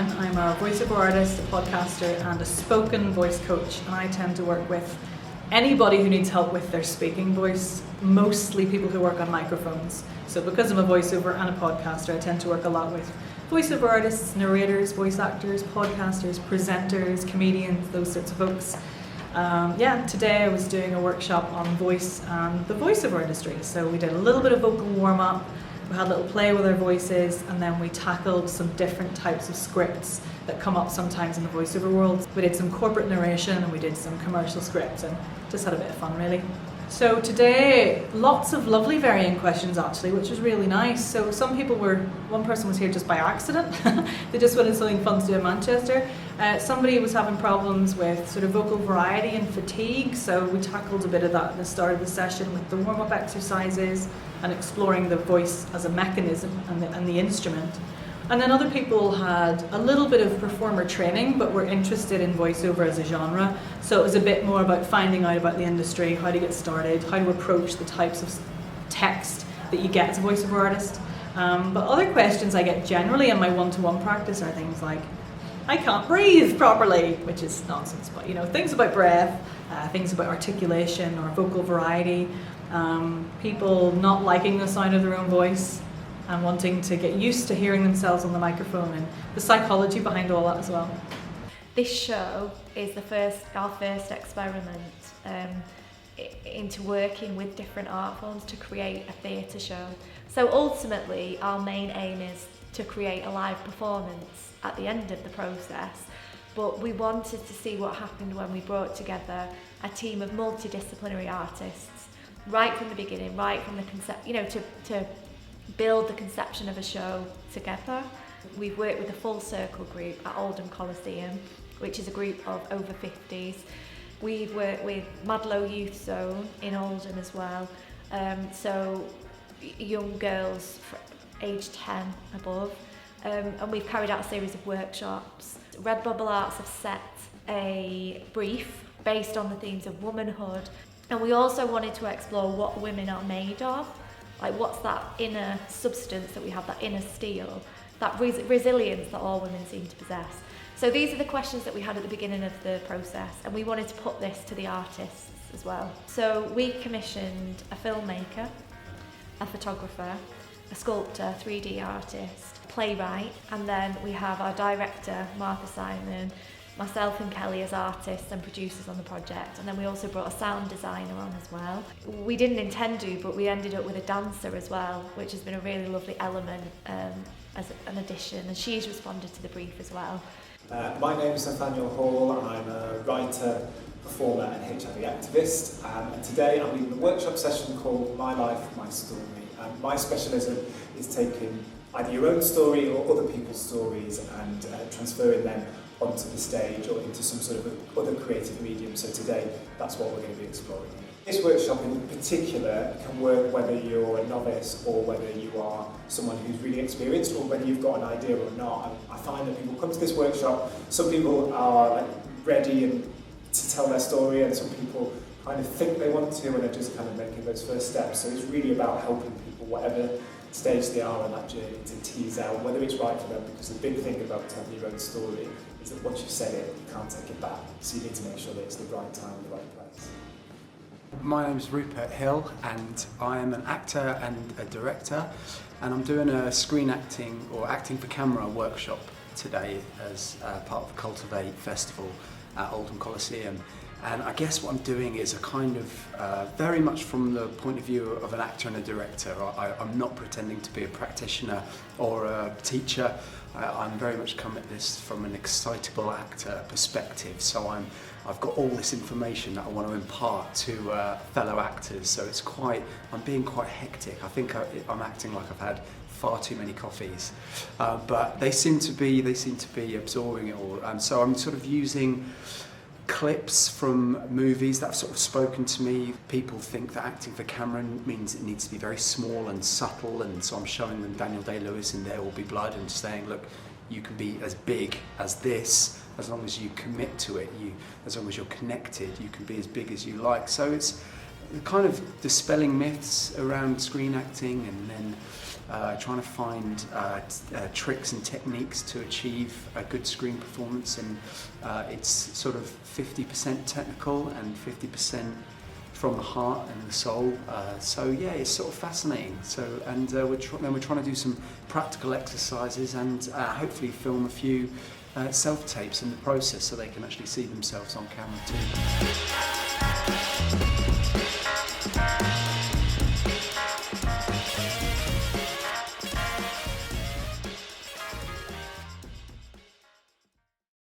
Darren. I'm a voiceover artist, a podcaster and a spoken voice coach, and I tend to work with anybody who needs help with their speaking voice, mostly people who work on microphones. So because I'm a voiceover and a podcaster, I tend to work a lot with voiceover artists, narrators, voice actors, podcasters, presenters, comedians, those sorts of folks. Today I was doing a workshop on voice and the voiceover industry. So we did a little bit of vocal warm-up, we had a little play with our voices, and then we tackled some different types of scripts that come up sometimes in the voiceover world. We did some corporate narration and we did some commercial scripts and just had a bit of fun really. So today, lots of lovely varying questions actually, which was really nice. So one person was here just by accident. They just wanted something fun to do in Manchester. Somebody was having problems with sort of vocal variety and fatigue, so we tackled a bit of that at the start of the session with the warm-up exercises and exploring the voice as a mechanism and the instrument. And then other people had a little bit of performer training, but were interested in voiceover as a genre. So it was a bit more about finding out about the industry, how to get started, how to approach the types of text that you get as a voiceover artist. But other questions I get generally in my one-to-one practice are things like, I can't breathe properly, which is nonsense, but things about breath, things about articulation or vocal variety, people not liking the sound of their own voice, and wanting to get used to hearing themselves on the microphone, and the psychology behind all that as well. This show is our first experiment into working with different art forms to create a theatre show. So ultimately our main aim is to create a live performance at the end of the process, but we wanted to see what happened when we brought together a team of multidisciplinary artists right from the beginning, right from the concept, to build the conception of a show together. We've worked with a Full Circle group at Oldham Coliseum, which is a group of over 50s. We've worked with Madlow Youth Zone in Oldham as well, so young girls aged 10 above, and we've carried out a series of workshops. Redbubble Arts have set a brief based on the themes of womanhood, and we also wanted to explore what women are made of. Like, what's that inner substance that we have, that inner steel, that resilience that all women seem to possess. So these are the questions that we had at the beginning of the process, and we wanted to put this to the artists as well. So we commissioned a filmmaker, a photographer, a sculptor, 3D artist, playwright, and then we have our director, Martha Simon, myself and Kelly as artists and producers on the project, and then we also brought a sound designer on as well. We didn't intend to, but we ended up with a dancer as well, which has been a really lovely element as an addition, and she's responded to the brief as well. My name is Nathaniel Hall. I'm a writer, performer and HIV activist, and today I'm leading a workshop session called My Life, My Story. My specialism is taking either your own story or other people's stories and transferring them onto the stage or into some sort of other creative medium. So today, that's what we're going to be exploring. This workshop in particular can work whether you're a novice or whether you are someone who's really experienced or whether you've got an idea or not. I find that people come to this workshop, some people are ready to tell their story, and some people kind of think they want to and are just kind of making those first steps. So it's really about helping people, whatever stage they are on that journey, to tease out whether it's right for them, because the big thing about telling your own story is that once you've said it, you can't take it back. So you need to make sure that it's the right time, the right place. My name is Rupert Hill, and I am an actor and a director, and I'm doing a screen acting or acting for camera workshop today as part of the Cultivate festival at Oldham Coliseum. And I guess what I'm doing is a kind of very much from the point of view of an actor and a director. I'm not pretending to be a practitioner or a teacher. I'm very much come at this from an excitable actor perspective. So I've got all this information that I want to impart to fellow actors. So I'm being quite hectic. I think I'm acting like I've had far too many coffees, but they seem to be absorbing it all. So I'm sort of using clips from movies that have sort of spoken to me. People think that acting for camera means it needs to be very small and subtle, and so I'm showing them Daniel Day-Lewis in There Will Be Blood and saying, look, you can be as big as this as long as you commit to it. As long as you're connected, you can be as big as you like. So it's kind of dispelling myths around screen acting, and then trying to find tricks and techniques to achieve a good screen performance. And it's sort of 50% technical and 50% from the heart and the soul. So yeah, it's sort of fascinating. So we're trying to do some practical exercises and hopefully film a few self-tapes in the process so they can actually see themselves on camera too.